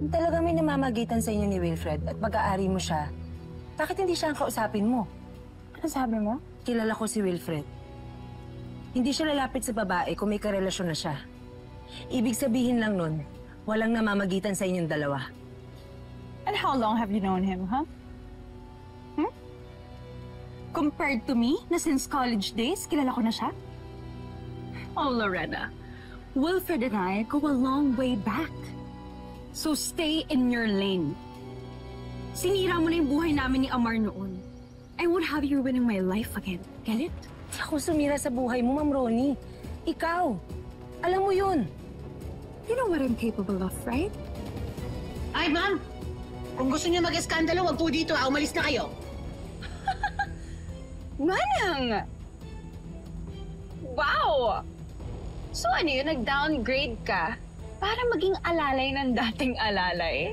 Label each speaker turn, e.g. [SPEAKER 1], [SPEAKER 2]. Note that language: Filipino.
[SPEAKER 1] Kung talaga may namamagitan sa inyo ni Wilfred at pag-aari mo siya, bakit hindi siya ang kausapin mo?
[SPEAKER 2] Ano sabi mo?
[SPEAKER 1] Kilala ko si Wilfred. Hindi siya lalapit sa babae kung may karelasyon na siya. Ibig sabihin lang nun, walang namamagitan sa inyong dalawa.
[SPEAKER 2] And how long have you known him, huh? Compared to me, na since college days, kilala ko na siya? Oh, Lorena, Wilfred and I go a long way back. So stay in your lane. Sinira mo na yung buhay namin ni Amar noon. I won't have you ruining my life again. Get it?
[SPEAKER 1] Di ako sumira sa buhay mo, Ma'am Ronnie. Ikaw. Alam mo yun.
[SPEAKER 2] You know what I'm capable of, right?
[SPEAKER 3] Ay, ma'am! Kung gusto niyo mag-eskandalo, wag po dito, umalis na kayo.
[SPEAKER 2] Manang! Wow! So ano yun, nag-downgrade ka para maging alalay ng dating alalay?